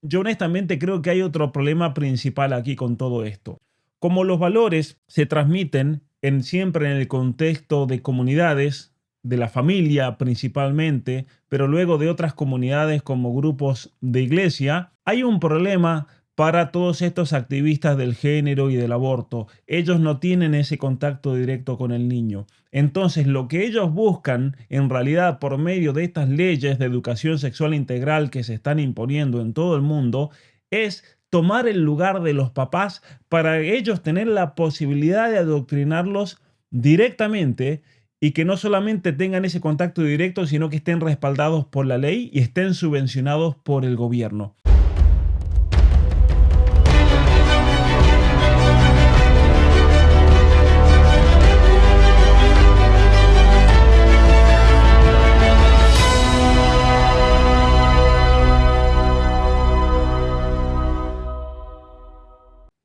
Yo honestamente creo que hay otro problema principal aquí con todo esto. Como los valores se transmiten siempre en el contexto de comunidades, de la familia principalmente, pero luego de otras comunidades como grupos de iglesia, hay un problema para todos estos activistas del género y del aborto. Ellos no tienen ese contacto directo con el niño. Entonces, lo que ellos buscan, en realidad, por medio de estas leyes de educación sexual integral que se están imponiendo en todo el mundo, es tomar el lugar de los papás para ellos tener la posibilidad de adoctrinarlos directamente y que no solamente tengan ese contacto directo, sino que estén respaldados por la ley y estén subvencionados por el gobierno.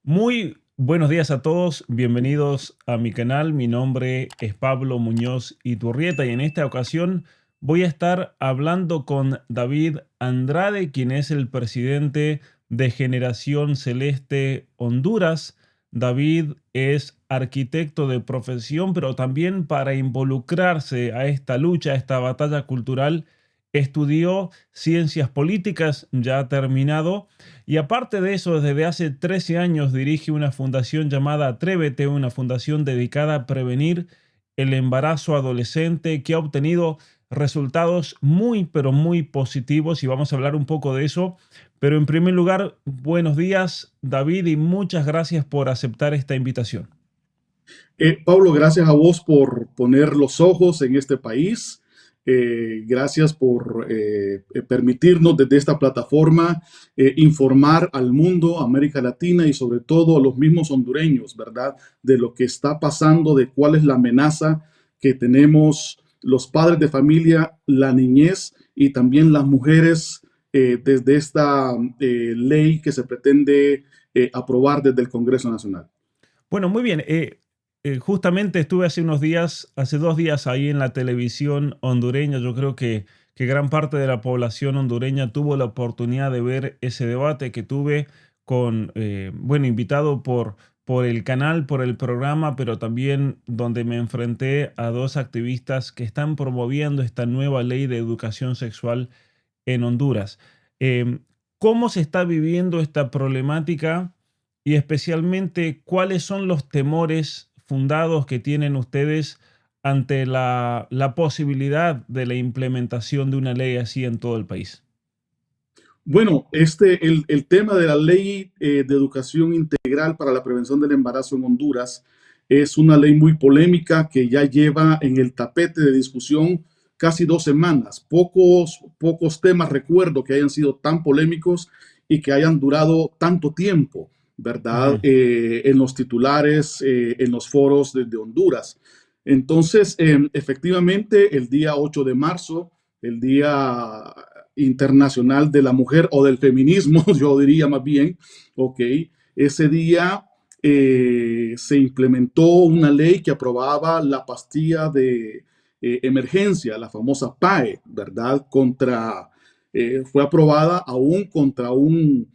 Muy buenos días a todos, bienvenidos a mi canal. Mi nombre es Pablo Muñoz Iturrieta y en esta ocasión voy a estar hablando con David Andrade, quien es el presidente de Generación Celeste Honduras. David es arquitecto de profesión, pero también para involucrarse a esta lucha, a esta batalla cultural, estudió ciencias políticas, ya ha terminado, y aparte de eso, desde hace 13 años dirige una fundación llamada Atrévete, una fundación dedicada a prevenir el embarazo adolescente que ha obtenido resultados muy, pero muy positivos y vamos a hablar un poco de eso. Pero en primer lugar, buenos días, David, y muchas gracias por aceptar esta invitación. Pablo, gracias a vos por poner los ojos en este país. Gracias por permitirnos desde esta plataforma informar al mundo, a América Latina y sobre todo a los mismos hondureños, ¿verdad? De lo que está pasando, de cuál es la amenaza que tenemos los padres de familia, la niñez y también las mujeres desde esta ley que se pretende aprobar desde el Congreso Nacional. Bueno, muy bien. Justamente estuve hace unos días, hace 2 días ahí en la televisión hondureña. Yo creo que gran parte de la población hondureña tuvo la oportunidad de ver ese debate que tuve con, bueno, invitado por el canal, por el programa, pero también donde me enfrenté a dos activistas que están promoviendo esta nueva ley de educación sexual en Honduras. Em, ¿Cómo se está viviendo esta problemática y especialmente cuáles son los temores fundados que tienen ustedes ante la posibilidad de la implementación de una ley así en todo el país? Bueno, el tema de la ley de educación integral para la prevención del embarazo en Honduras es una ley muy polémica que ya lleva en el tapete de discusión casi 2 semanas. Pocos temas recuerdo que hayan sido tan polémicos y que hayan durado tanto tiempo, ¿verdad? Ujú. En los titulares, en los foros de Honduras. Entonces, efectivamente, el día 8 de marzo, el Día Internacional de la Mujer o del Feminismo, yo diría más bien, ok, ese día se implementó una ley que aprobaba la pastilla de emergencia, la famosa PAE, ¿verdad? Fue aprobada aún contra un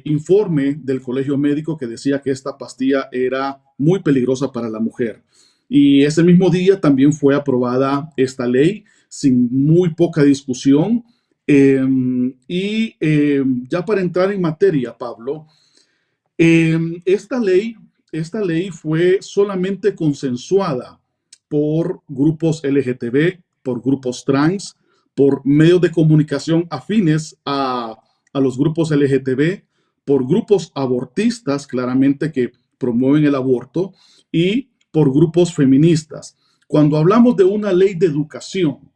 informe del Colegio Médico que decía que esta pastilla era muy peligrosa para la mujer. Y ese mismo día también fue aprobada esta ley sin muy poca discusión. Ya para entrar en materia, Pablo, esta ley fue solamente consensuada por grupos LGTB, por grupos trans, por medios de comunicación afines a los grupos LGTB, por grupos abortistas, claramente que promueven el aborto, y por grupos feministas. Cuando hablamos de una ley de educación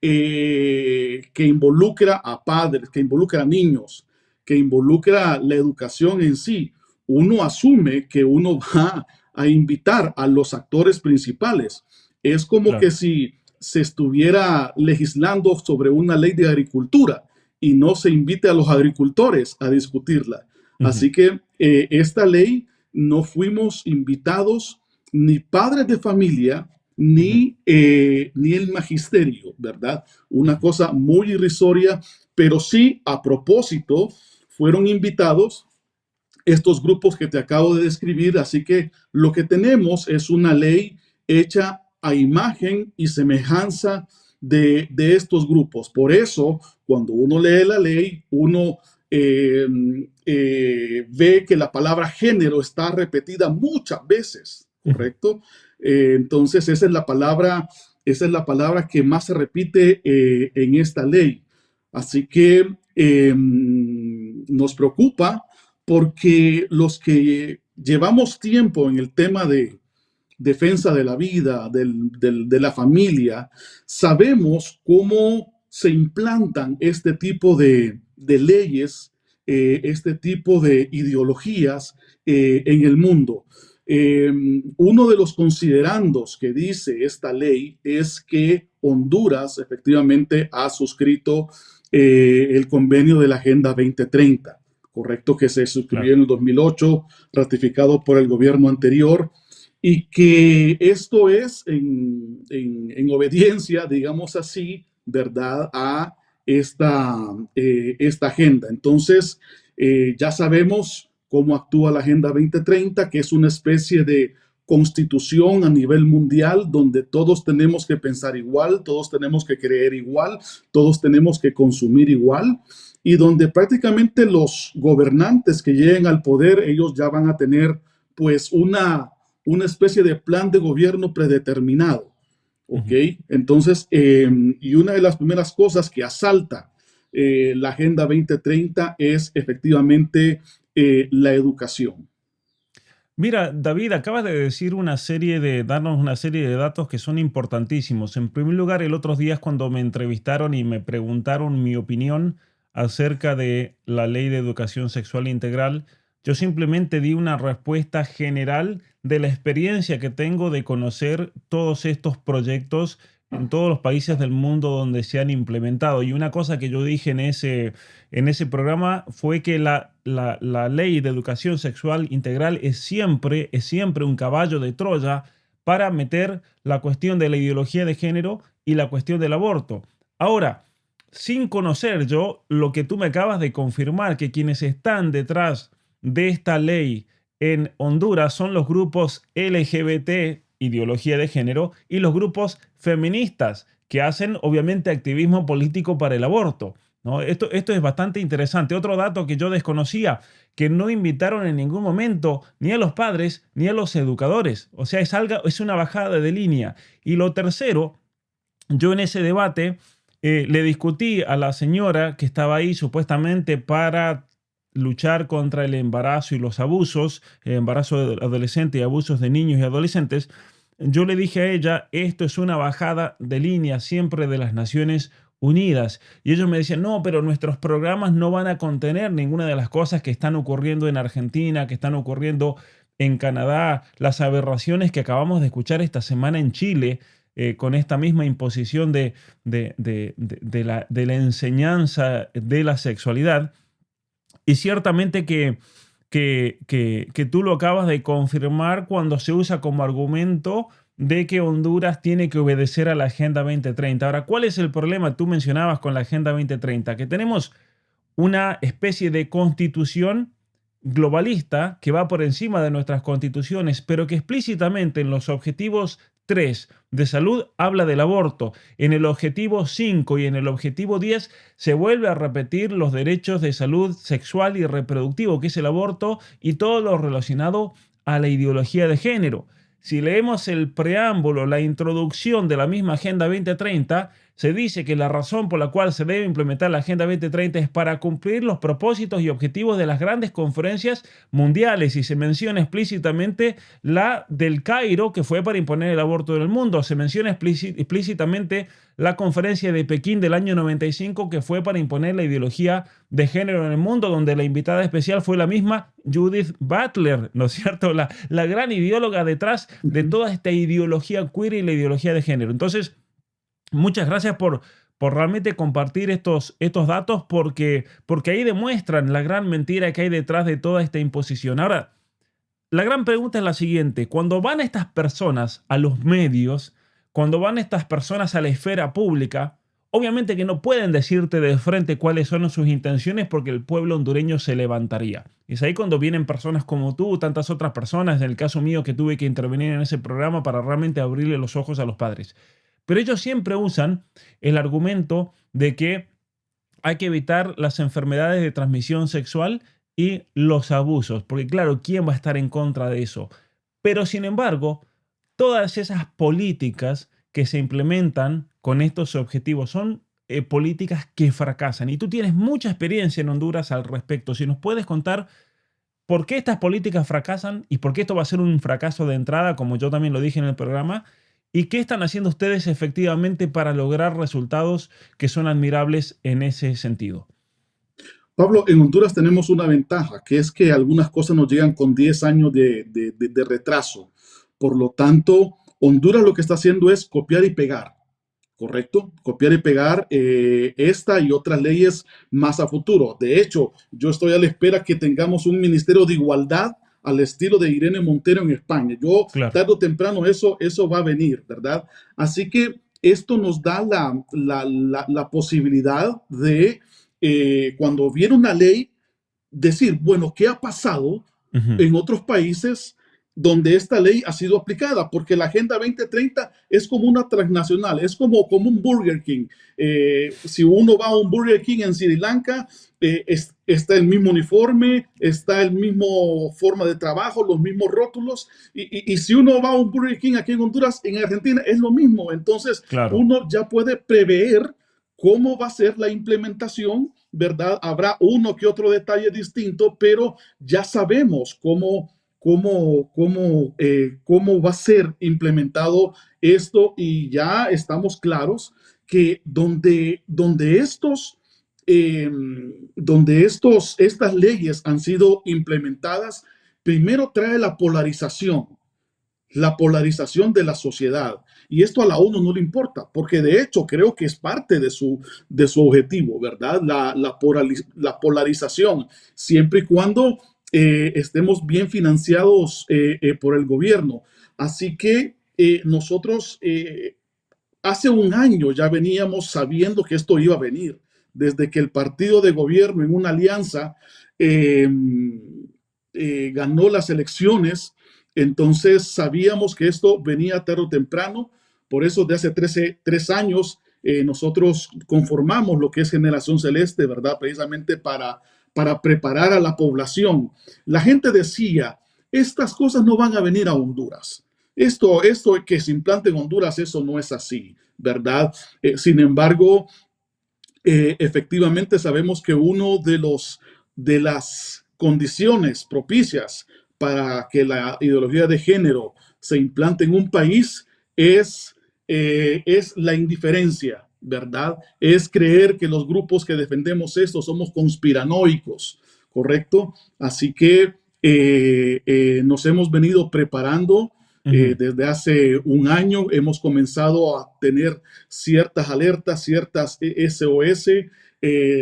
que involucra a padres, que involucra a niños, que involucra la educación en sí, uno asume que uno va a invitar a los actores principales. Es como que Claro. si se estuviera legislando sobre una ley de agricultura y no se invite a los agricultores a discutirla. Ujú. Así que esta ley no fuimos invitados ni padres de familia Ujú. ni el magisterio, ¿verdad? Una Ujú. cosa muy irrisoria, pero sí a propósito fueron invitados estos grupos que te acabo de describir, así que lo que tenemos es una ley hecha a imagen y semejanza de estos grupos. Por eso, cuando uno lee la ley, uno ve que la palabra género está repetida muchas veces, ¿correcto? Entonces, esa es la palabra que más se repite en esta ley. Así que nos preocupa porque los que llevamos tiempo en el tema de defensa de la vida, de la familia, sabemos cómo se implantan este tipo de leyes, este tipo de ideologías en el mundo. Uno de los considerandos que dice esta ley es que Honduras efectivamente ha suscrito el convenio de la Agenda 2030, correcto, que se suscribió en el 2008, ratificado por el gobierno anterior, y que esto es en obediencia, digamos así, ¿verdad?, a esta agenda. Entonces, ya sabemos cómo actúa la Agenda 2030, que es una especie de constitución a nivel mundial donde todos tenemos que pensar igual, todos tenemos que creer igual, todos tenemos que consumir igual, y donde prácticamente los gobernantes que lleguen al poder, ellos ya van a tener pues una especie de plan de gobierno predeterminado, ¿ok? Entonces, y una de las primeras cosas que asalta la Agenda 2030 es efectivamente la educación. Mira, David, acabas de decir darnos una serie de datos que son importantísimos. En primer lugar, el otro día cuando me entrevistaron y me preguntaron mi opinión acerca de la Ley de Educación Sexual Integral, yo simplemente di una respuesta general de la experiencia que tengo de conocer todos estos proyectos en todos los países del mundo donde se han implementado. Y una cosa que yo dije en ese programa fue que la ley de educación sexual integral es siempre un caballo de Troya para meter la cuestión de la ideología de género y la cuestión del aborto. Ahora, sin conocer yo lo que tú me acabas de confirmar, que quienes están detrás de esta ley en Honduras son los grupos LGBT, ideología de género, y los grupos feministas, que hacen obviamente activismo político para el aborto, ¿no? Esto es bastante interesante. Otro dato que yo desconocía, que no invitaron en ningún momento ni a los padres ni a los educadores. O sea, es una bajada de línea. Y lo tercero, yo en ese debate le discutí a la señora que estaba ahí supuestamente para luchar contra el embarazo y los abusos, el embarazo adolescente y abusos de niños y adolescentes. Yo le dije a ella, esto es una bajada de línea siempre de las Naciones Unidas. Y ellos me decían, no, pero nuestros programas no van a contener ninguna de las cosas que están ocurriendo en Argentina, que están ocurriendo en Canadá, las aberraciones que acabamos de escuchar esta semana en Chile, con esta misma imposición de la enseñanza de la sexualidad. Y ciertamente que tú lo acabas de confirmar cuando se usa como argumento de que Honduras tiene que obedecer a la Agenda 2030. Ahora, ¿cuál es el problema? Tú mencionabas con la Agenda 2030, que tenemos una especie de constitución globalista que va por encima de nuestras constituciones, pero que explícitamente en los objetivos 3 de salud habla del aborto. En el objetivo 5 y en el objetivo 10 se vuelve a repetir los derechos de salud sexual y reproductivo, que es el aborto, y todo lo relacionado a la ideología de género. Si leemos el preámbulo, la introducción de la misma Agenda 2030, se dice que la razón por la cual se debe implementar la Agenda 2030 es para cumplir los propósitos y objetivos de las grandes conferencias mundiales, y se menciona explícitamente la del Cairo, que fue para imponer el aborto en el mundo. Se menciona explícitamente la conferencia de Pekín del año 95, que fue para imponer la ideología de género en el mundo, donde la invitada especial fue la misma Judith Butler, ¿no es cierto? La gran ideóloga detrás de toda esta ideología queer y la ideología de género. Entonces, muchas gracias por realmente compartir estos datos, porque ahí demuestran la gran mentira que hay detrás de toda esta imposición. Ahora, la gran pregunta es la siguiente. Cuando van estas personas a los medios, cuando van estas personas a la esfera pública, obviamente que no pueden decirte de frente cuáles son sus intenciones porque el pueblo hondureño se levantaría. Y es ahí cuando vienen personas como tú, tantas otras personas, en el caso mío que tuve que intervenir en ese programa para realmente abrirle los ojos a los padres. Pero ellos siempre usan el argumento de que hay que evitar las enfermedades de transmisión sexual y los abusos, porque claro, ¿quién va a estar en contra de eso? Pero sin embargo, todas esas políticas que se implementan con estos objetivos son políticas que fracasan. Y tú tienes mucha experiencia en Honduras al respecto. Si nos puedes contar por qué estas políticas fracasan y por qué esto va a ser un fracaso de entrada, como yo también lo dije en el programa, y qué están haciendo ustedes efectivamente para lograr resultados que son admirables en ese sentido. Pablo, en Honduras tenemos una ventaja, que es que algunas cosas nos llegan con 10 años de retraso. Por lo tanto, Honduras lo que está haciendo es copiar y pegar. ¿Correcto? Copiar y pegar esta y otras leyes más a futuro. De hecho, yo estoy a la espera que tengamos un ministerio de igualdad al estilo de Irene Montero en España. Yo, Claro. tarde o temprano, eso va a venir, ¿verdad? Así que esto nos da la posibilidad de, cuando viene una ley, decir, bueno, ¿qué ha pasado Ujú. en otros países donde esta ley ha sido aplicada? Porque la Agenda 2030 es como una transnacional, es como un Burger King. Si uno va a un Burger King en Sri Lanka, está el mismo uniforme, está el mismo forma de trabajo, los mismos rótulos, y si uno va a un Burger King aquí en Honduras, en Argentina, es lo mismo. Entonces, Claro. uno ya puede prever cómo va a ser la implementación, ¿verdad? Habrá uno que otro detalle distinto, pero ya sabemos cómo va a ser implementado esto y ya estamos claros que eh, estas leyes han sido implementadas, primero trae la polarización de la sociedad. Y esto a la ONU no le importa, porque de hecho creo que es parte de su objetivo, ¿verdad? La polarización, siempre y cuando estemos bien financiados por el gobierno. Así que nosotros hace un año ya veníamos sabiendo que esto iba a venir, desde que el partido de gobierno en una alianza eh, ganó las elecciones. Entonces sabíamos que esto venía tarde o temprano. Por eso de hace 3 años nosotros conformamos lo que es Generación Celeste, ¿verdad? Precisamente para preparar a la población. La gente decía, estas cosas no van a venir a Honduras. Esto que se implante en Honduras, eso no es así, ¿verdad? Sin embargo, efectivamente sabemos que uno de las condiciones propicias para que la ideología de género se implante en un país es la indiferencia, ¿verdad? Es creer que los grupos que defendemos esto somos conspiranoicos, ¿correcto? Así que nos hemos venido preparando Ujú. desde hace un año. Hemos comenzado a tener ciertas alertas, ciertas SOS,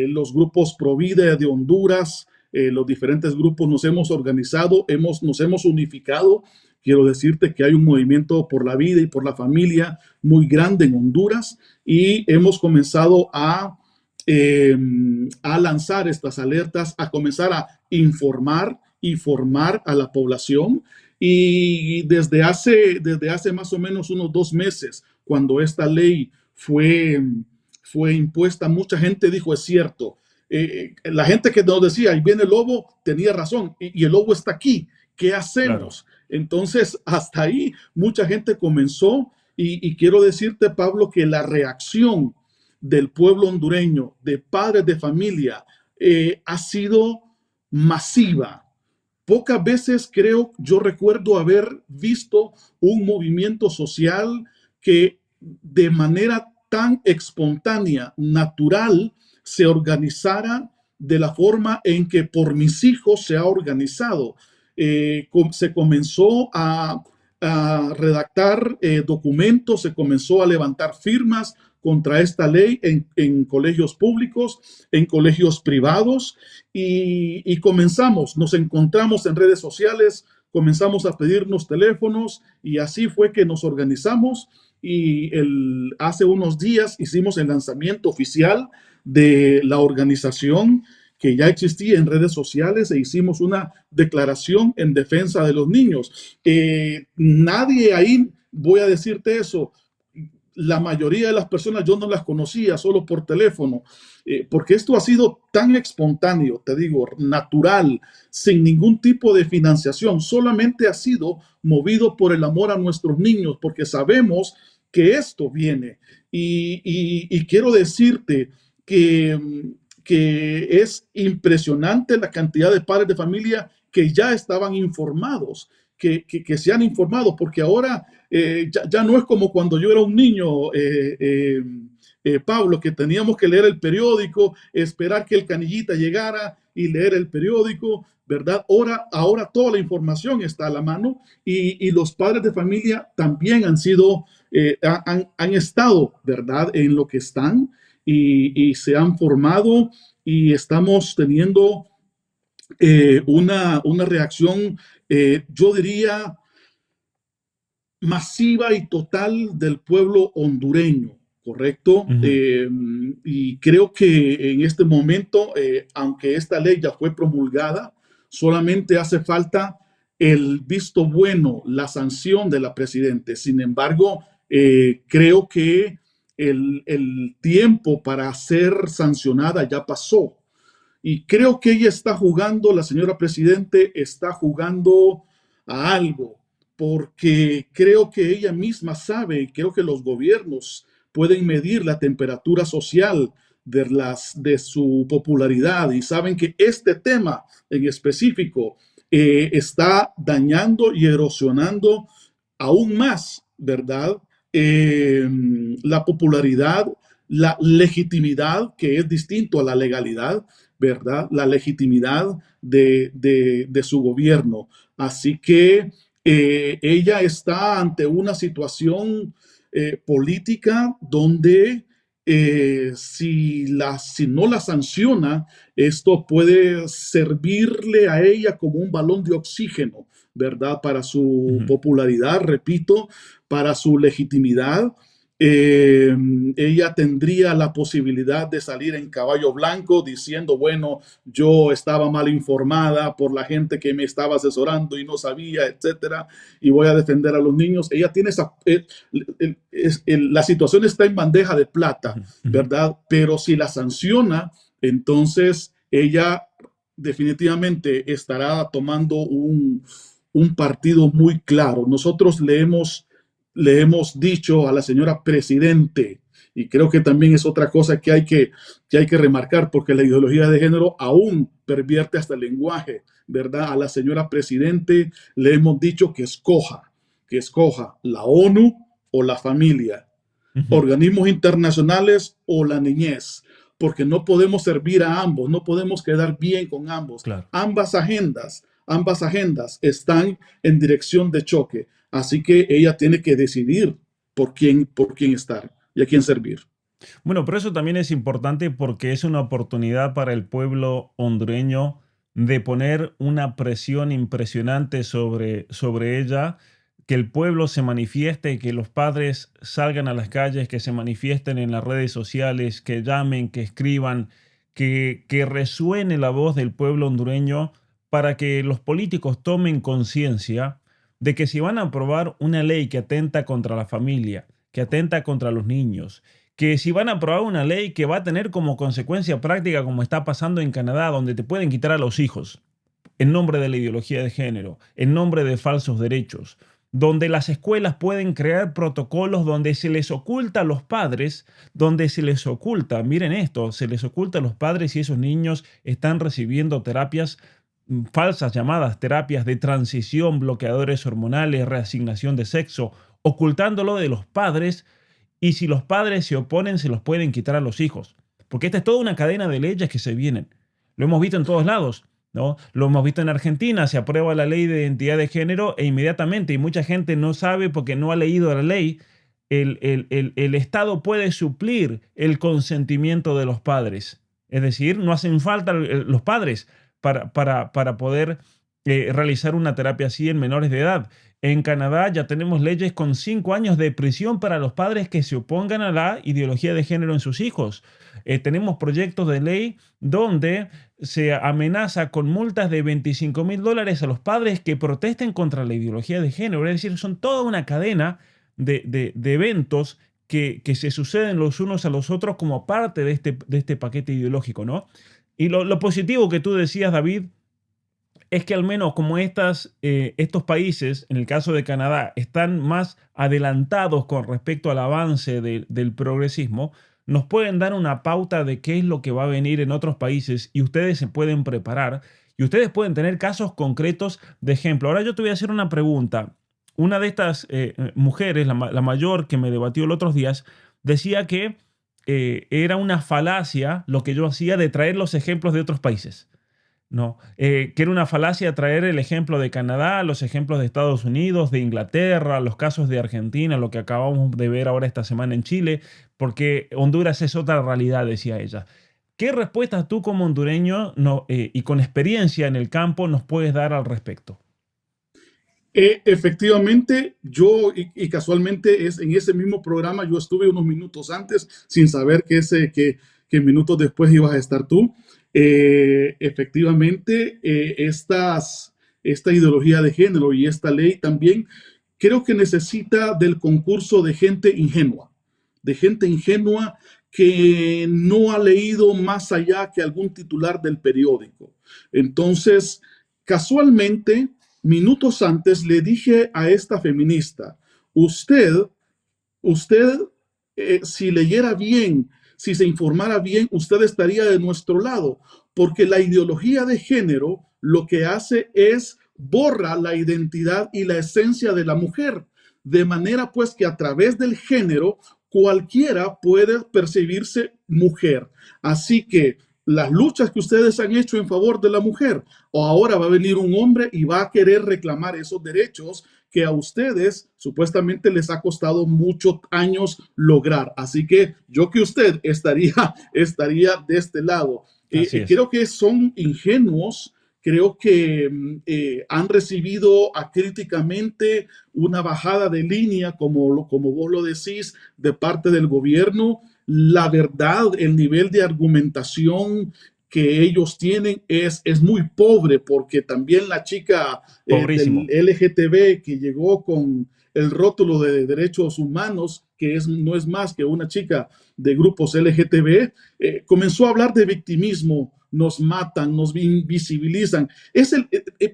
los grupos Provida de Honduras, los diferentes grupos nos hemos organizado, nos hemos unificado. Quiero decirte que hay un movimiento por la vida y por la familia muy grande en Honduras y hemos comenzado a lanzar estas alertas, a comenzar a informar y formar a la población. Y desde hace más o menos unos 2 meses, cuando esta ley fue impuesta, mucha gente dijo, es cierto. La gente que nos decía, ahí viene el lobo, tenía razón, y el lobo está aquí, ¿qué Claro. hacemos? Entonces, hasta ahí mucha gente comenzó, y quiero decirte, Pablo, que la reacción del pueblo hondureño, de padres de familia, ha sido masiva. Pocas veces yo recuerdo haber visto un movimiento social que de manera tan espontánea, natural, se organizara de la forma en que por mis hijos se ha organizado. Se comenzó a redactar documentos, se comenzó a levantar firmas contra esta ley en colegios públicos, en colegios privados, y comenzamos, nos encontramos en redes sociales, comenzamos a pedirnos teléfonos y así fue que nos organizamos y hace unos días hicimos el lanzamiento oficial de la organización que ya existía en redes sociales e hicimos una declaración en defensa de los niños. Nadie ahí, voy a decirte eso, la mayoría de las personas yo no las conocía, solo por teléfono, porque esto ha sido tan espontáneo, te digo, natural, sin ningún tipo de financiación, solamente ha sido movido por el amor a nuestros niños, porque sabemos que esto viene. Y quiero decirte que es impresionante la cantidad de padres de familia que ya estaban informados, que se han informado, porque ahora ya no es como cuando yo era un niño, Pablo, que teníamos que leer el periódico, esperar que el canillita llegara y leer el periódico, ¿verdad? Ahora toda la información está a la mano y los padres de familia también han sido, han estado, ¿verdad? En lo que están y se han formado y estamos teniendo una reacción, yo diría, masiva y total del pueblo hondureño, ¿correcto? Ujú. Y creo que en este momento, aunque esta ley ya fue promulgada, solamente hace falta el visto bueno, la sanción de la presidente. Sin embargo, creo que el tiempo para ser sancionada ya pasó. Y creo que ella está jugando, la señora presidente está jugando a algo, porque creo que ella misma sabe, y creo que los gobiernos pueden medir la temperatura social de su popularidad y saben que este tema en específico está dañando y erosionando aún más, ¿verdad? Eh, la popularidad, la legitimidad, que es distinto a la legalidad, ¿verdad? La legitimidad de su gobierno. Así que ella está ante una situación política donde si no la sanciona, esto puede servirle a ella como un balón de oxígeno, ¿verdad? Para su Ujú. popularidad, repito, para su legitimidad. Eh, Ella tendría la posibilidad de salir en caballo blanco diciendo, bueno, yo estaba mal informada por la gente que me estaba asesorando y no sabía, etcétera, y voy a defender a los niños. Ella tiene esa, la situación está en bandeja de plata, Ujú. Ujú. ¿verdad? Pero si la sanciona, entonces ella definitivamente estará tomando un partido muy claro. Nosotros le hemos dicho a la señora presidente, y creo que también es otra cosa que hay que remarcar, porque la ideología de género aún pervierte hasta el lenguaje, ¿verdad? A la señora presidente le hemos dicho que escoja la ONU o la familia, Ujú. organismos internacionales o la niñez, porque no podemos servir a ambos, no podemos quedar bien con ambos. Claro. Ambas agendas están en dirección de choque, así que ella tiene que decidir por quién estar y a quién servir. Bueno, pero eso también es importante porque es una oportunidad para el pueblo hondureño de poner una presión impresionante sobre ella, que el pueblo se manifieste, que los padres salgan a las calles, que se manifiesten en las redes sociales, que llamen, que escriban, que resuene la voz del pueblo hondureño para que los políticos tomen conciencia de que si van a aprobar una ley que atenta contra la familia, que atenta contra los niños, que si van a aprobar una ley que va a tener como consecuencia práctica, como está pasando en Canadá, donde te pueden quitar a los hijos en nombre de la ideología de género, en nombre de falsos derechos, donde las escuelas pueden crear protocolos donde se les oculta a los padres, donde se les oculta, miren esto, se les oculta a los padres si esos niños están recibiendo terapias falsas llamadas terapias de transición, bloqueadores hormonales, reasignación de sexo, ocultándolo de los padres y si los padres se oponen, se los pueden quitar a los hijos. Porque esta es toda una cadena de leyes que se vienen. Lo hemos visto en todos lados, ¿no? Lo hemos visto en Argentina, se aprueba la ley de identidad de género e inmediatamente, y mucha gente no sabe porque no ha leído la ley, el Estado puede suplir el consentimiento de los padres. Es decir, no hacen falta los padres para poder realizar una terapia así en menores de edad. En Canadá ya tenemos leyes con 5 años de prisión para los padres que se opongan a la ideología de género en sus hijos. Tenemos proyectos de ley donde se amenaza con multas de $25,000 a los padres que protesten contra la ideología de género. Es decir, son toda una cadena de eventos que se suceden los unos a los otros como parte de este paquete ideológico, ¿no? Y lo positivo que tú decías, David, es que al menos como estos países, en el caso de Canadá, están más adelantados con respecto al avance del progresismo, nos pueden dar una pauta de qué es lo que va a venir en otros países y ustedes se pueden preparar y ustedes pueden tener casos concretos de ejemplo. Ahora yo te voy a hacer una pregunta. Una de estas mujeres, la mayor que me debatió los otros días, decía que era una falacia lo que yo hacía de traer los ejemplos de otros países. No, que era una falacia traer el ejemplo de Canadá, los ejemplos de Estados Unidos, de Inglaterra, los casos de Argentina, lo que acabamos de ver ahora esta semana en Chile, porque Honduras es otra realidad, decía ella. ¿Qué respuestas tú como hondureño y con experiencia en el campo nos puedes dar al respecto? Efectivamente, yo y casualmente es en ese mismo programa, yo estuve unos minutos antes sin saber que minutos después ibas a estar tú. Efectivamente, esta ideología de género y esta ley también creo que necesita del concurso de gente ingenua que no ha leído más allá que algún titular del periódico. Entonces, casualmente, minutos antes le dije a esta feminista, usted, usted, si leyera bien, si se informara bien, usted estaría de nuestro lado, porque la ideología de género lo que hace es borra la identidad y la esencia de la mujer, de manera pues que a través del género cualquiera puede percibirse mujer. Así que las luchas que ustedes han hecho en favor de la mujer, o ahora va a venir un hombre y va a querer reclamar esos derechos que a ustedes supuestamente les ha costado muchos años lograr. Así que yo que usted estaría de este lado. Así es. Creo que son ingenuos, creo que han recibido críticamente una bajada de línea, como vos lo decís, de parte del gobierno. La verdad, el nivel de argumentación que ellos tienen es muy pobre, porque también la chica del Pobrísimo. LGTB que llegó con el rótulo de derechos humanos, que no es más que una chica de grupos LGTB, comenzó a hablar de victimismo. Nos matan, nos invisibilizan.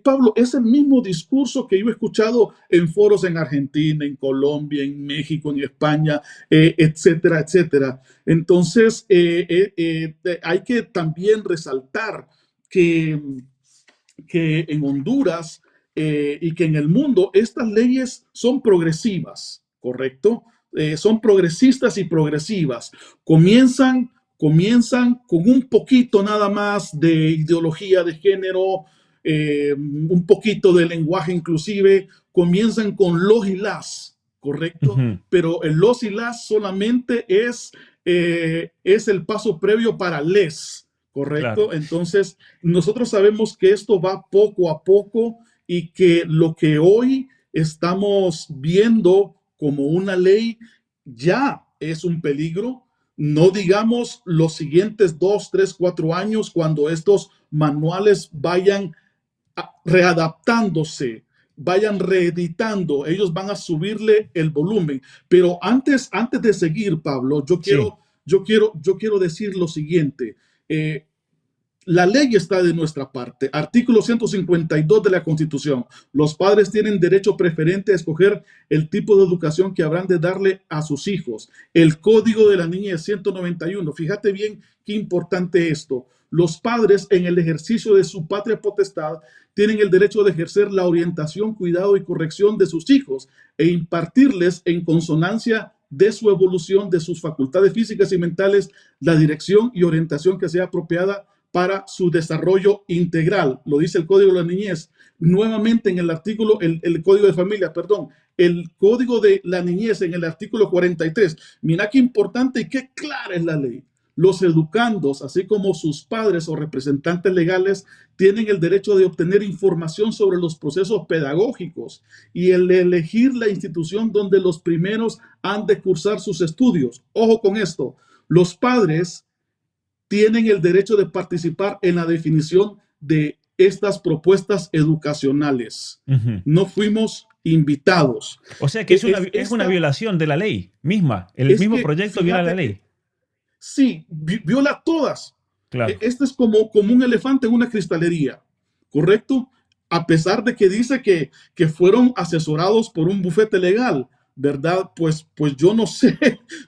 Pablo, es el mismo discurso que yo he escuchado en foros en Argentina, en Colombia, en México, en España, etcétera, etcétera. Entonces, hay que también resaltar que, que en Honduras y que en el mundo estas leyes son progresivas, ¿correcto? Son progresistas y progresivas. Comienzan con un poquito nada más de ideología de género, un poquito de lenguaje inclusive, comienzan con los y las, ¿correcto? Ujú. Pero el los y las solamente es el paso previo para les, Claro. ¿correcto? Entonces, nosotros sabemos que esto va poco a poco y que lo que hoy estamos viendo como una ley ya es un peligro. No digamos los siguientes 2, 3, 4 años cuando estos manuales vayan readaptándose, vayan reeditando, ellos van a subirle el volumen. Pero antes de seguir, Pablo, Sí, yo quiero decir lo siguiente. La ley está de nuestra parte. Artículo 152 de la Constitución. Los padres tienen derecho preferente a escoger el tipo de educación que habrán de darle a sus hijos. El Código de la Niñez 191. Fíjate bien qué importante esto. Los padres, en el ejercicio de su patria potestad, tienen el derecho de ejercer la orientación, cuidado y corrección de sus hijos e impartirles en consonancia de su evolución, de sus facultades físicas y mentales, la dirección y orientación que sea apropiada para su desarrollo integral. Lo dice el Código de la Niñez. Nuevamente en el artículo, el Código de Familia, perdón, el Código de la Niñez en el artículo 43. Mira qué importante y qué clara es la ley. Los educandos, así como sus padres o representantes legales, tienen el derecho de obtener información sobre los procesos pedagógicos y el elegir la institución donde los primeros han de cursar sus estudios. Ojo con esto, los padres tienen el derecho de participar en la definición de estas propuestas educacionales. Ujú. No fuimos invitados. O sea que es una Esta violación de la ley misma. El es mismo que, proyecto viola la fíjate, ley. sí, viola todas. Claro. Este es como un elefante en una cristalería, ¿correcto? A pesar de que dice que fueron asesorados por un bufete legal, ¿verdad? Pues yo no sé,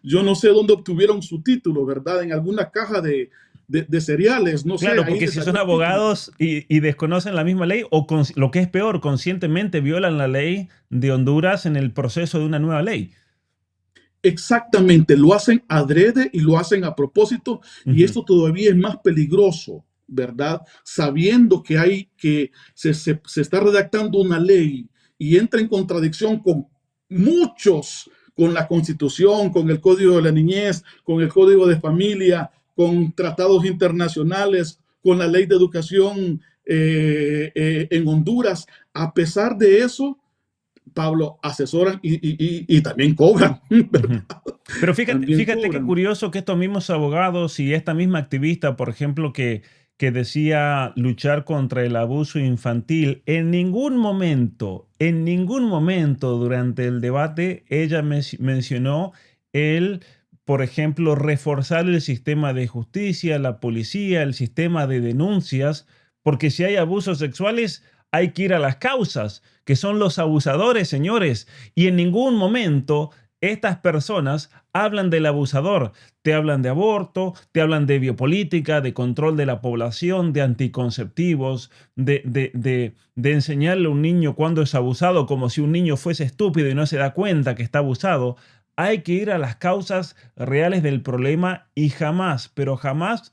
yo no sé dónde obtuvieron su título, ¿verdad? En alguna caja de cereales, no sé, Claro, ahí porque les si salió son el título. abogados y desconocen la misma ley, o lo que es peor, conscientemente violan la ley de Honduras en el proceso de una nueva ley. Exactamente, lo hacen adrede y lo hacen a propósito, y Ujú. esto todavía es más peligroso, ¿verdad? Sabiendo que se está redactando una ley y entra en contradicción con muchos, con la Constitución, con el Código de la Niñez, con el Código de Familia, con tratados internacionales, con la ley de educación en Honduras. A pesar de eso, Pablo, asesoran y también cobran, Ujú. ¿verdad? Pero fíjate, También fíjate qué cobran. curioso que estos mismos abogados y esta misma activista, por ejemplo, que decía luchar contra el abuso infantil, en ningún momento durante el debate ella mencionó el, por ejemplo, reforzar el sistema de justicia, la policía, el sistema de denuncias, porque si hay abusos sexuales hay que ir a las causas, que son los abusadores, señores, y en ningún momento estas personas hablan del abusador, te hablan de aborto, te hablan de biopolítica, de control de la población, de anticonceptivos, de enseñarle a un niño cuando es abusado como si un niño fuese estúpido y no se da cuenta que está abusado. Hay que ir a las causas reales del problema y jamás, pero jamás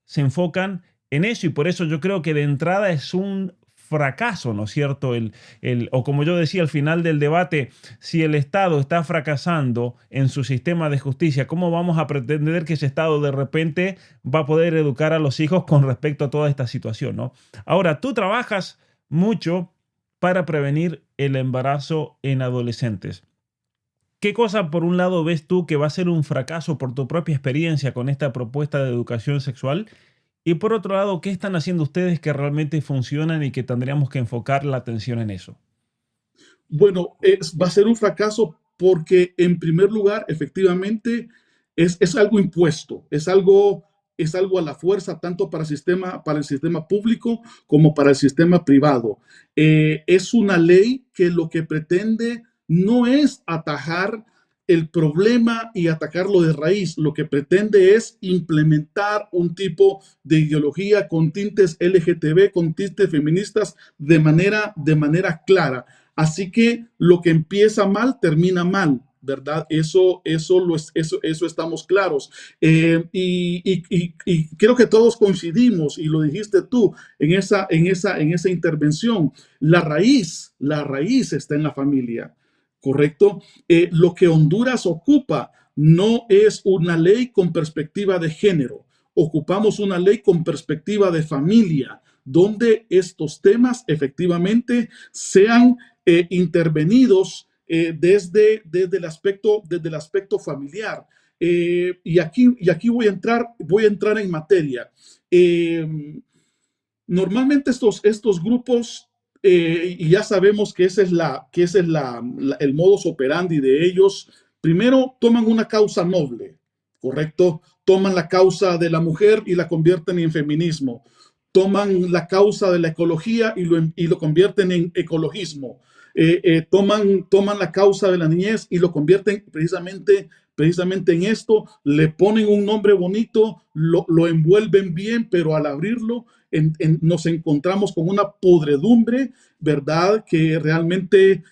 se enfocan en eso y por eso yo creo que de entrada es un fracaso, ¿no es cierto? O como yo decía al final del debate, si el Estado está fracasando en su sistema de justicia, ¿cómo vamos a pretender que ese Estado de repente va a poder educar a los hijos con respecto a toda esta situación, ¿no? Ahora, tú trabajas mucho para prevenir el embarazo en adolescentes. ¿Qué cosa, por un lado, ves tú que va a ser un fracaso por tu propia experiencia con esta propuesta de educación sexual? Y por otro lado, ¿qué están haciendo ustedes que realmente funcionan y que tendríamos que enfocar la atención en eso? Bueno, va a ser un fracaso porque en primer lugar, efectivamente, es algo impuesto, es algo a la fuerza, tanto para el sistema público como para el sistema privado. Es una ley que lo que pretende no es atajar el problema y atacarlo de raíz, lo que pretende es implementar un tipo de ideología con tintes LGTB, con tintes feministas de manera clara. Así que lo que empieza mal termina mal, ¿verdad? Eso estamos claros. Y creo que todos coincidimos, y lo dijiste tú en esa intervención, la raíz está en la familia, ¿correcto? Lo que Honduras ocupa no es una ley con perspectiva de género, ocupamos una ley con perspectiva de familia, donde estos temas efectivamente sean intervenidos desde el aspecto familiar. Y aquí voy a entrar en materia. Normalmente estos grupos, y ya sabemos que ese es el modus operandi de ellos, primero toman una causa noble, ¿correcto? Toman la causa de la mujer y la convierten en feminismo. Toman la causa de la ecología y lo convierten en ecologismo. Toman la causa de la niñez y lo convierten precisamente en esto, le ponen un nombre bonito, lo envuelven bien, pero al abrirlo nos encontramos con una podredumbre, ¿verdad? Que realmente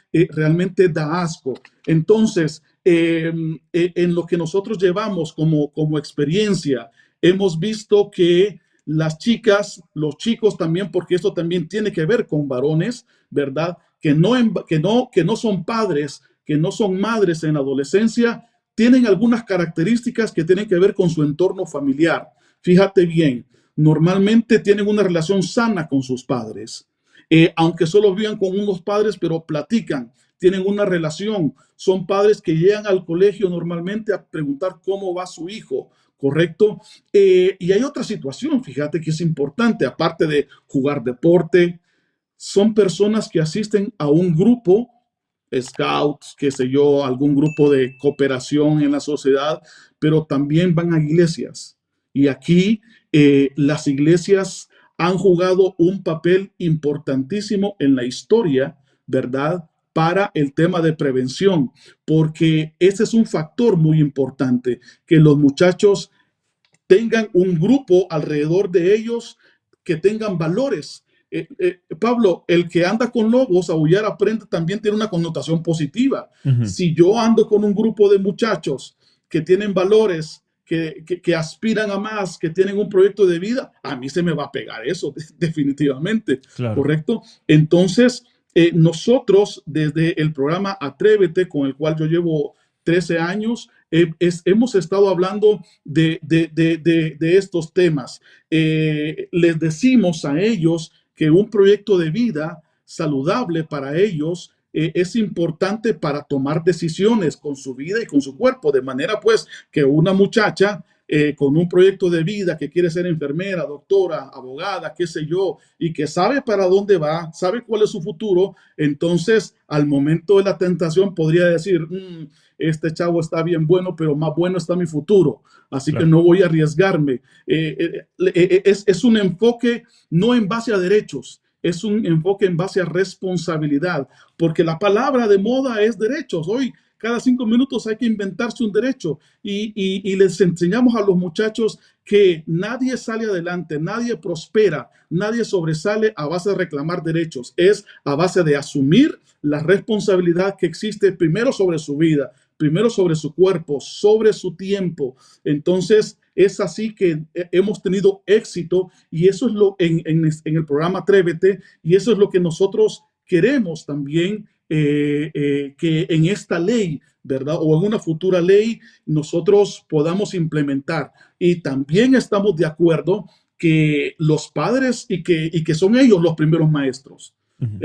da asco. Entonces, en lo que nosotros llevamos como experiencia, hemos visto que las chicas, los chicos también, porque esto también tiene que ver con varones, ¿verdad? Que no son padres, que no son madres en la adolescencia, tienen algunas características que tienen que ver con su entorno familiar. Fíjate bien, normalmente tienen una relación sana con sus padres. Aunque solo vivan con unos padres, pero platican, tienen una relación. Son padres que llegan al colegio normalmente a preguntar cómo va su hijo, ¿correcto? Y hay otra situación, fíjate que es importante, aparte de jugar deporte, son personas que asisten a un grupo, scouts, qué sé yo, algún grupo de cooperación en la sociedad, pero también van a iglesias. Y aquí las iglesias han jugado un papel importantísimo en la historia, ¿verdad? Para el tema de prevención, porque ese es un factor muy importante, que los muchachos tengan un grupo alrededor de ellos que tengan valores. Pablo, el que anda con lobos, aullar aprende, también tiene una connotación positiva. Ujú. Si yo ando con un grupo de muchachos que tienen valores, que aspiran a más, que tienen un proyecto de vida, a mí se me va a pegar eso, definitivamente, Claro. ¿correcto? Entonces, nosotros desde el programa Atrévete, con el cual yo llevo 13 años, hemos estado hablando de estos temas. Les decimos a ellos que un proyecto de vida saludable para ellos es importante para tomar decisiones con su vida y con su cuerpo, de manera pues que una muchacha con un proyecto de vida que quiere ser enfermera, doctora, abogada, qué sé yo, y que sabe para dónde va, sabe cuál es su futuro, entonces al momento de la tentación podría decir, este chavo está bien bueno, pero más bueno está mi futuro, así que Claro. no voy a arriesgarme. Es un enfoque no en base a derechos, es un enfoque en base a responsabilidad, porque la palabra de moda es derechos. Hoy, cada 5 minutos hay que inventarse un derecho y les enseñamos a los muchachos que nadie sale adelante, nadie prospera, nadie sobresale a base de reclamar derechos, es a base de asumir la responsabilidad que existe primero sobre su vida, primero sobre su cuerpo, sobre su tiempo. Entonces, es así que hemos tenido éxito y eso es lo en el programa Atrévete y eso es lo que nosotros queremos también que en esta ley, ¿verdad? O en una futura ley nosotros podamos implementar. Y también estamos de acuerdo que los padres y que son ellos los primeros maestros. Ujú.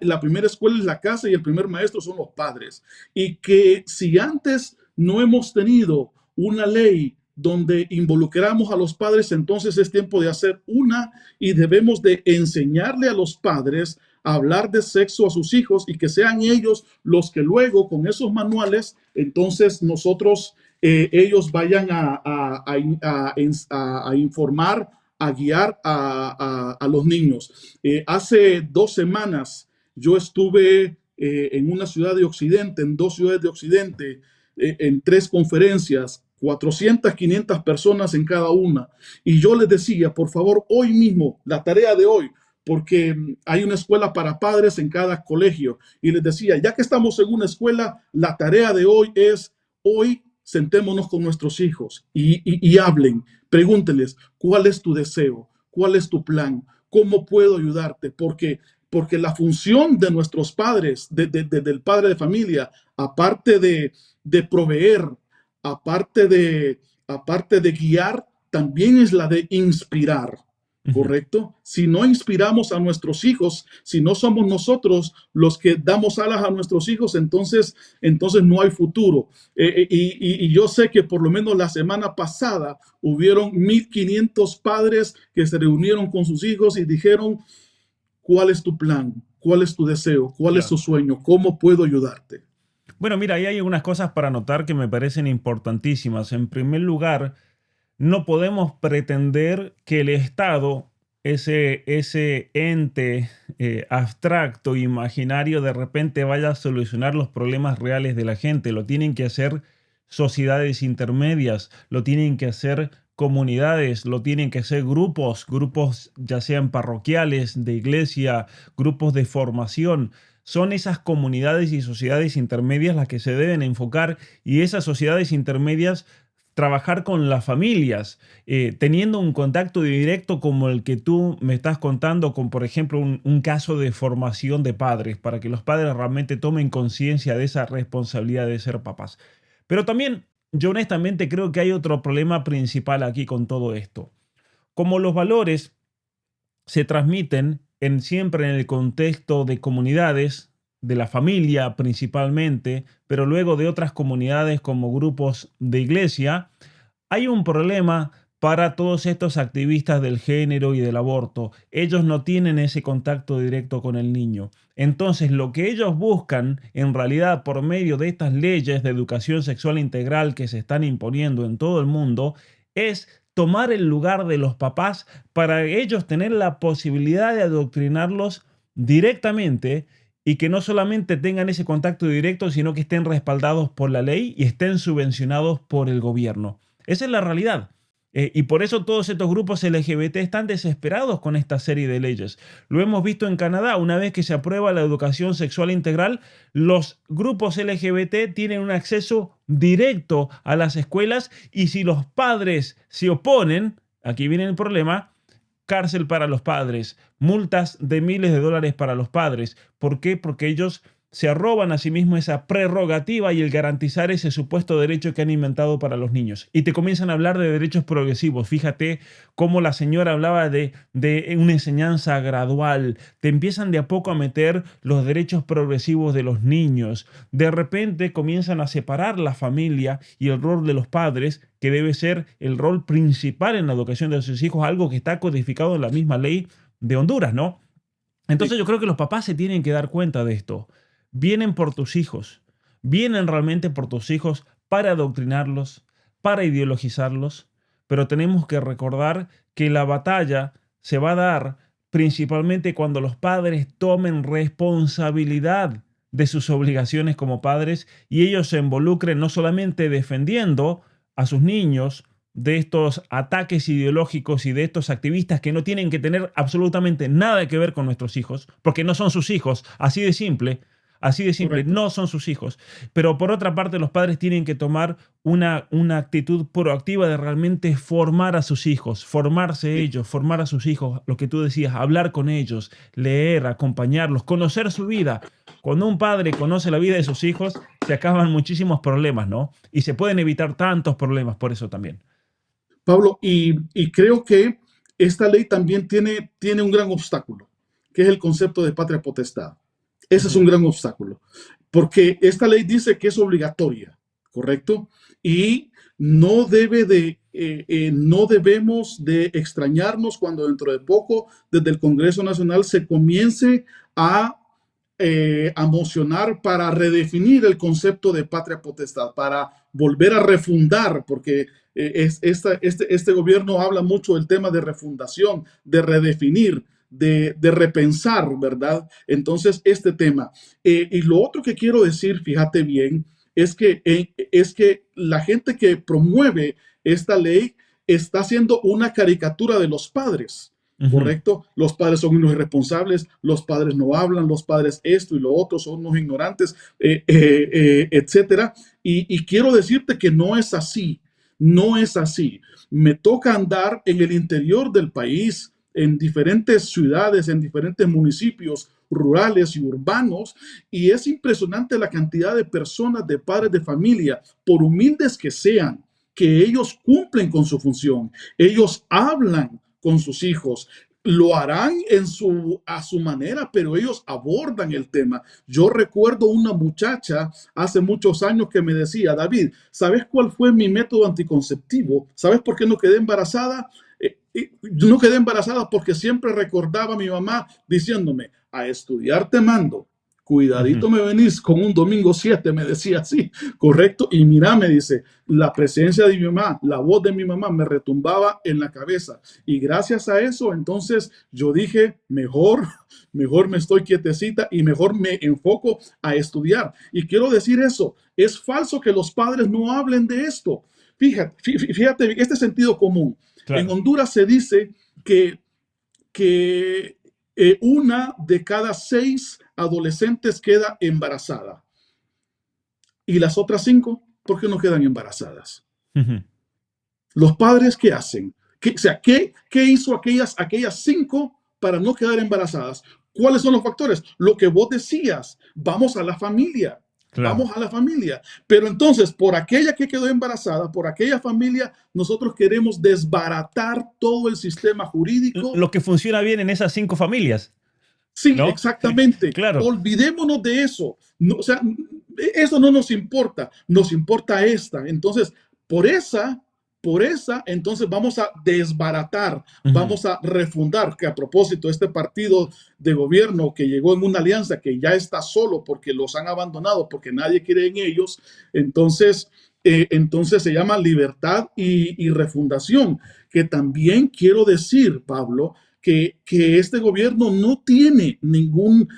La primera escuela es la casa y el primer maestro son los padres. Y que si antes no hemos tenido una ley donde involucramos a los padres, entonces es tiempo de hacer una y debemos de enseñarle a los padres a hablar de sexo a sus hijos y que sean ellos los que luego con esos manuales, entonces nosotros, ellos vayan a informar, a guiar a los niños. Hace 2 semanas yo estuve en una ciudad de Occidente, en 2 ciudades de Occidente, en 3 conferencias, 400, 500 personas en cada una. Y yo les decía, por favor, hoy mismo, la tarea de hoy, porque hay una escuela para padres en cada colegio. Y les decía, ya que estamos en una escuela, la tarea de hoy es, hoy sentémonos con nuestros hijos y hablen, pregúntenles, ¿cuál es tu deseo? ¿Cuál es tu plan? ¿Cómo puedo ayudarte? Porque la función de nuestros padres, del padre de familia, aparte de proveer, aparte aparte de guiar, también es la de inspirar. Ujú. ¿Correcto? Si no inspiramos a nuestros hijos, si no somos nosotros los que damos alas a nuestros hijos, entonces no hay futuro. Y yo sé que por lo menos la semana pasada hubieron 1,500 padres que se reunieron con sus hijos y dijeron, ¿cuál es tu plan? ¿Cuál es tu deseo? ¿Cuál es tu Claro. sueño? ¿Cómo puedo ayudarte? Bueno, mira, ahí hay unas cosas para notar que me parecen importantísimas. En primer lugar, no podemos pretender que el Estado, ese ente abstracto, imaginario, de repente vaya a solucionar los problemas reales de la gente. Lo tienen que hacer sociedades intermedias, lo tienen que hacer comunidades, lo tienen que hacer grupos ya sean parroquiales, de iglesia, grupos de formación. Son esas comunidades y sociedades intermedias las que se deben enfocar y esas sociedades intermedias trabajar con las familias, teniendo un contacto directo como el que tú me estás contando, con por ejemplo un caso de formación de padres, para que los padres realmente tomen conciencia de esa responsabilidad de ser papás. Pero también yo honestamente creo que hay otro problema principal aquí con todo esto. Como los valores se transmiten siempre en el contexto de comunidades, de la familia principalmente, pero luego de otras comunidades como grupos de iglesia, hay un problema para todos estos activistas del género y del aborto. Ellos no tienen ese contacto directo con el niño. Entonces, lo que ellos buscan, en realidad, por medio de estas leyes de educación sexual integral que se están imponiendo en todo el mundo, es tomar el lugar de los papás para ellos tener la posibilidad de adoctrinarlos directamente y que no solamente tengan ese contacto directo, sino que estén respaldados por la ley y estén subvencionados por el gobierno. Esa es la realidad. Y por eso todos estos grupos LGBT están desesperados con esta serie de leyes. Lo hemos visto en Canadá, una vez que se aprueba la educación sexual integral, los grupos LGBT tienen un acceso directo a las escuelas y si los padres se oponen, aquí viene el problema, cárcel para los padres, multas de miles de dólares para los padres. ¿Por qué? Porque ellos se arroban a sí mismos esa prerrogativa y el garantizar ese supuesto derecho que han inventado para los niños. Y te comienzan a hablar de derechos progresivos. Fíjate cómo la señora hablaba de una enseñanza gradual. Te empiezan de a poco a meter los derechos progresivos de los niños. De repente comienzan a separar la familia y el rol de los padres, que debe ser el rol principal en la educación de sus hijos, algo que está codificado en la misma ley de Honduras, ¿no? Entonces Sí. yo creo que los papás se tienen que dar cuenta de esto. Vienen por tus hijos, vienen realmente por tus hijos para adoctrinarlos, para ideologizarlos, pero tenemos que recordar que la batalla se va a dar principalmente cuando los padres tomen responsabilidad de sus obligaciones como padres y ellos se involucren no solamente defendiendo a sus niños de estos ataques ideológicos y de estos activistas que no tienen que tener absolutamente nada que ver con nuestros hijos, porque no son sus hijos, así de simple, Correcto. no son sus hijos. Pero por otra parte, los padres tienen que tomar una actitud proactiva de realmente formar a sus hijos, formarse Sí. ellos, formar a sus hijos, lo que tú decías, hablar con ellos, leer, acompañarlos, conocer su vida. Cuando un padre conoce la vida de sus hijos, se acaban muchísimos problemas, ¿no? Y se pueden evitar tantos problemas por eso también. Pablo, y creo que esta ley también tiene un gran obstáculo, que es el concepto de patria potestad. Ese es un Ujú, gran obstáculo, porque esta ley dice que es obligatoria, ¿correcto? Y no debemos de extrañarnos cuando dentro de poco, desde el Congreso Nacional, se comience a a mocionar para redefinir el concepto de patria potestad, para volver a refundar, porque este gobierno habla mucho del tema de refundación, de redefinir, de repensar, ¿verdad? Entonces, este tema. Y lo otro que quiero decir, fíjate bien, es que la gente que promueve esta ley está haciendo una caricatura de los padres. ujú, ¿Correcto? Los padres son unos irresponsables, los padres no hablan, los padres esto y lo otro, son unos ignorantes, etcétera. Y quiero decirte que no es así, no es así. Me toca andar en el interior del país, en diferentes ciudades, en diferentes municipios rurales y urbanos, y es impresionante la cantidad de personas, de padres de familia, por humildes que sean, que ellos cumplen con su función, ellos hablan con sus hijos. Lo harán a su manera, pero ellos abordan el tema. Yo recuerdo una muchacha hace muchos años que me decía, David, ¿sabes cuál fue mi método anticonceptivo? ¿Sabes por qué no quedé embarazada? No quedé embarazada porque siempre recordaba a mi mamá diciéndome, a estudiar te mando. ujú. Cuidadito me venís con un domingo 7, me decía así, correcto. Y mira, me dice, la presencia de mi mamá, la voz de mi mamá me retumbaba en la cabeza. Y gracias a eso, entonces yo dije, mejor me estoy quietecita y mejor me enfoco a estudiar. Y quiero decir eso, es falso que los padres no hablen de esto. Fíjate, este sentido común. En Claro. Honduras se dice que, que una de cada 6 adolescentes queda embarazada. Y las otras 5, ¿por qué no quedan embarazadas? Ujú. Los padres, ¿qué hacen? O sea, ¿qué hizo aquellas 5 para no quedar embarazadas? ¿Cuáles son los factores? Lo que vos decías, vamos a la familia. Claro. Vamos a la familia. Pero entonces, por aquella que quedó embarazada, por aquella familia, nosotros queremos desbaratar todo el sistema jurídico. Lo que funciona bien en esas 5 familias, Sí, ¿no? exactamente. Claro. Olvidémonos de eso. No, o sea, eso no nos importa esta. Entonces, por esa, entonces vamos a desbaratar, Ujú. vamos a refundar, que a propósito, este partido de gobierno que llegó en una alianza que ya está solo porque los han abandonado, porque nadie quiere en ellos, entonces, entonces se llama Libertad y Refundación, que también quiero decir, Pablo, que este gobierno no tiene ningún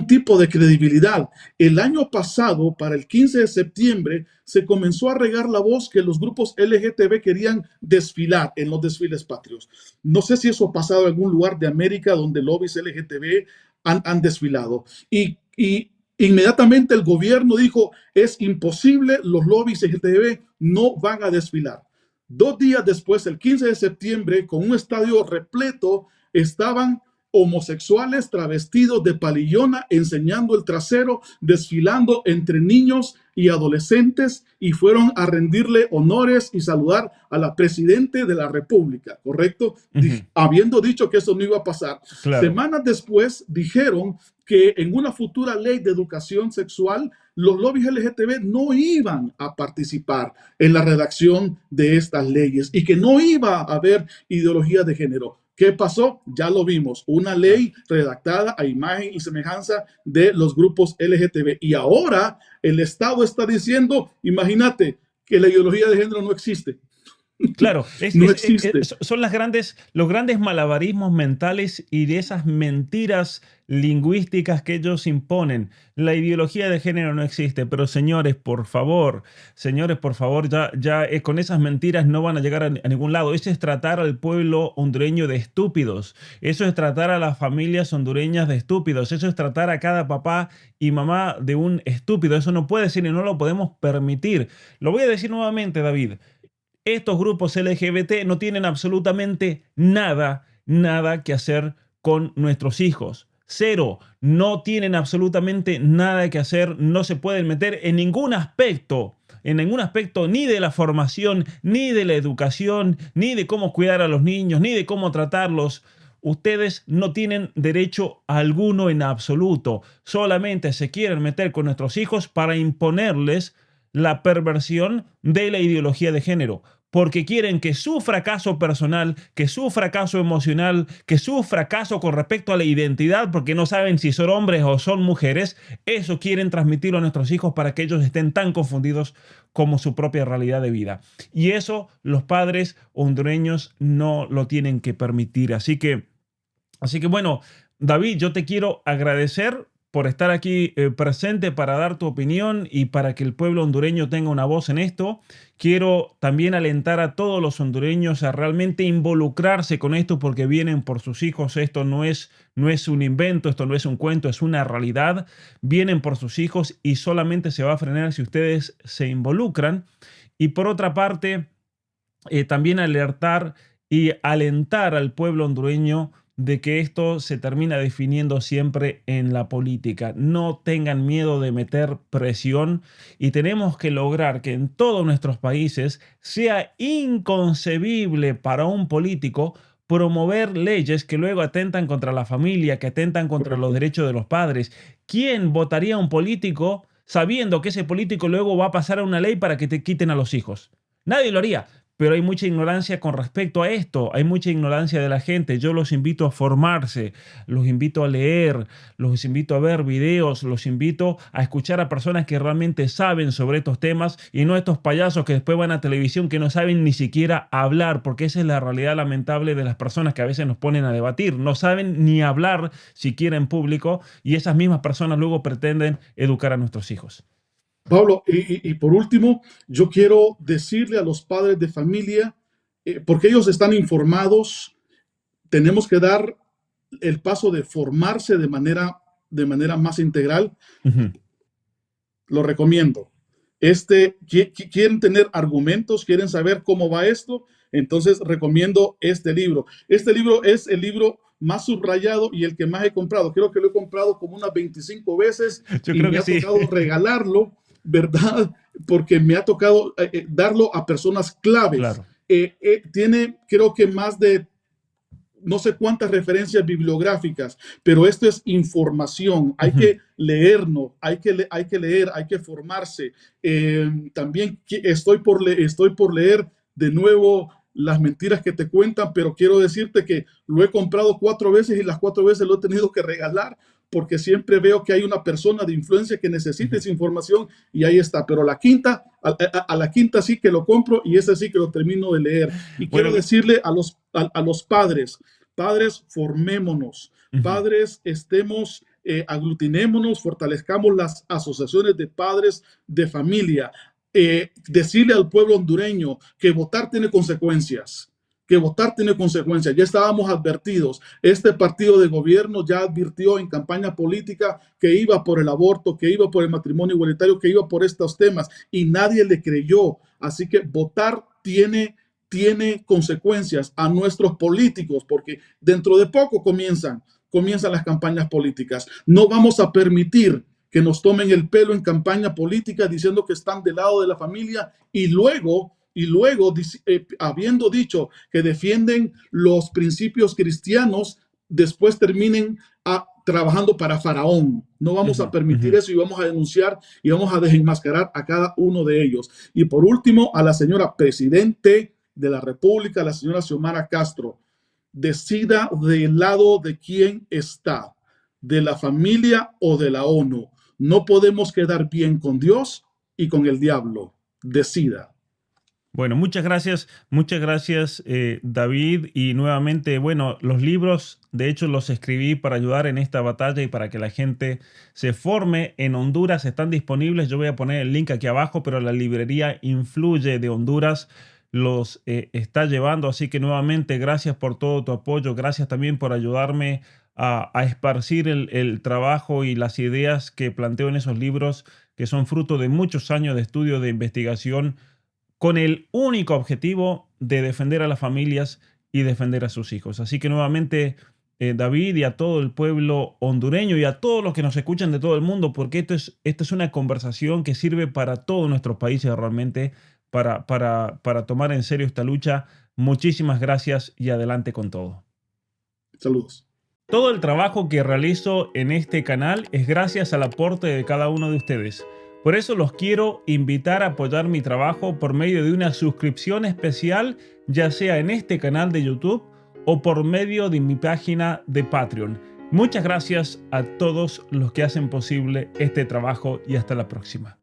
tipo de credibilidad. El año pasado, para el 15 de septiembre, se comenzó a regar la voz que los grupos LGTB querían desfilar en los desfiles patrios. No sé si eso ha pasado en algún lugar de América donde lobbies LGTB han desfilado. Y inmediatamente el gobierno dijo, es imposible, los lobbies LGTB no van a desfilar. 2 días después, el 15 de septiembre, con un estadio repleto, estaban homosexuales travestidos de palillona enseñando el trasero, desfilando entre niños y adolescentes y fueron a rendirle honores y saludar a la presidente de la República, ¿correcto? Ujú. Habiendo dicho que eso no iba a pasar. Claro. Semanas después dijeron que en una futura ley de educación sexual los lobbies LGTB no iban a participar en la redacción de estas leyes y que no iba a haber ideología de género. ¿Qué pasó? Ya lo vimos, una ley redactada a imagen y semejanza de los grupos LGTB. Y ahora el Estado está diciendo, imagínate, que la ideología de género no existe. Claro, No existe. son los grandes malabarismos mentales y de esas mentiras lingüísticas que ellos imponen. La ideología de género no existe, pero señores, por favor, con esas mentiras no van a llegar a ningún lado. Eso es tratar al pueblo hondureño de estúpidos. Eso es tratar a las familias hondureñas de estúpidos. Eso es tratar a cada papá y mamá de un estúpido. Eso no puede ser y no lo podemos permitir. Lo voy a decir nuevamente, David. Estos grupos LGBT no tienen absolutamente nada que hacer con nuestros hijos. Cero, no tienen absolutamente nada que hacer, no se pueden meter en ningún aspecto ni de la formación, ni de la educación, ni de cómo cuidar a los niños, ni de cómo tratarlos. Ustedes no tienen derecho alguno en absoluto. Solamente se quieren meter con nuestros hijos para imponerles la perversión de la ideología de género, porque quieren que su fracaso personal, que su fracaso emocional, que su fracaso con respecto a la identidad, porque no saben si son hombres o son mujeres, eso quieren transmitirlo a nuestros hijos para que ellos estén tan confundidos como su propia realidad de vida. Y eso los padres hondureños no lo tienen que permitir. Así que bueno, David, yo te quiero agradecer por estar aquí presente para dar tu opinión y para que el pueblo hondureño tenga una voz en esto. Quiero también alentar a todos los hondureños a realmente involucrarse con esto porque vienen por sus hijos. Esto no es un invento, esto no es un cuento, es una realidad. Vienen por sus hijos y solamente se va a frenar si ustedes se involucran. Y por otra parte, también alertar y alentar al pueblo hondureño de que esto se termina definiendo siempre en la política. No tengan miedo de meter presión y tenemos que lograr que en todos nuestros países sea inconcebible para un político promover leyes que luego atentan contra la familia, que atentan contra los Correcto. derechos de los padres. ¿Quién votaría a un político sabiendo que ese político luego va a pasar a una ley para que te quiten a los hijos? Nadie lo haría. Pero hay mucha ignorancia con respecto a esto, hay mucha ignorancia de la gente. Yo los invito a formarse, los invito a leer, los invito a ver videos, los invito a escuchar a personas que realmente saben sobre estos temas y no estos payasos que después van a televisión que no saben ni siquiera hablar, porque esa es la realidad lamentable de las personas que a veces nos ponen a debatir. No saben ni hablar siquiera en público y esas mismas personas luego pretenden educar a nuestros hijos. Pablo, y por último, yo quiero decirle a los padres de familia, porque ellos están informados, tenemos que dar el paso de formarse de manera más integral. Ujú. Lo recomiendo. Quieren tener argumentos, quieren saber cómo va esto, entonces recomiendo este libro. Este libro es el libro más subrayado y el que más he comprado. Creo que lo he comprado como unas 25 veces Yo y creo me que ha sí. tocado regalarlo, ¿verdad? Porque me ha tocado darlo a personas claves. Claro. Tiene, creo que más de no sé cuántas referencias bibliográficas, pero esto es información. Hay Ujú. que leernos, hay que leer, hay que formarse. También estoy por leer de nuevo Las mentiras que te cuentan, pero quiero decirte que lo he comprado 4 veces y las 4 veces lo he tenido que regalar porque siempre veo que hay una persona de influencia que necesita Ujú. esa información y ahí está. Pero la quinta, a la quinta sí que lo compro y ese sí que lo termino de leer. Y quiero Bueno, decirle a los padres, padres, formémonos. ujú. Padres, aglutinémonos, fortalezcamos las asociaciones de padres de familia. Decirle al pueblo hondureño que votar tiene consecuencias. Que votar tiene consecuencias. Ya estábamos advertidos. Este partido de gobierno ya advirtió en campaña política que iba por el aborto, que iba por el matrimonio igualitario, que iba por estos temas y nadie le creyó. Así que votar tiene consecuencias a nuestros políticos, porque dentro de poco comienzan las campañas políticas. No vamos a permitir que nos tomen el pelo en campaña política diciendo que están del lado de la familia y luego habiendo dicho que defienden los principios cristianos, después terminen trabajando para Faraón. No vamos a Ujú, permitir ujú. eso y vamos a denunciar y vamos a desenmascarar a cada uno de ellos. Y por último, a la señora presidente de la República, la señora Xiomara Castro, decida del lado de quién está, de la familia o de la ONU. No podemos quedar bien con Dios y con el diablo. Decida. Bueno, muchas gracias, David. Y nuevamente, bueno, los libros, de hecho, los escribí para ayudar en esta batalla y para que la gente se forme en Honduras. Están disponibles. Yo voy a poner el link aquí abajo, pero la librería Influye de Honduras los está llevando. Así que nuevamente, gracias por todo tu apoyo. Gracias también por ayudarme a esparcir el trabajo y las ideas que planteo en esos libros, que son fruto de muchos años de estudio, de investigación con el único objetivo de defender a las familias y defender a sus hijos. Así que nuevamente, David, y a todo el pueblo hondureño y a todos los que nos escuchan de todo el mundo, porque esto es una conversación que sirve para todos nuestros países realmente, para tomar en serio esta lucha. Muchísimas gracias y adelante con todo. Saludos. Todo el trabajo que realizo en este canal es gracias al aporte de cada uno de ustedes. Por eso los quiero invitar a apoyar mi trabajo por medio de una suscripción especial, ya sea en este canal de YouTube o por medio de mi página de Patreon. Muchas gracias a todos los que hacen posible este trabajo y hasta la próxima.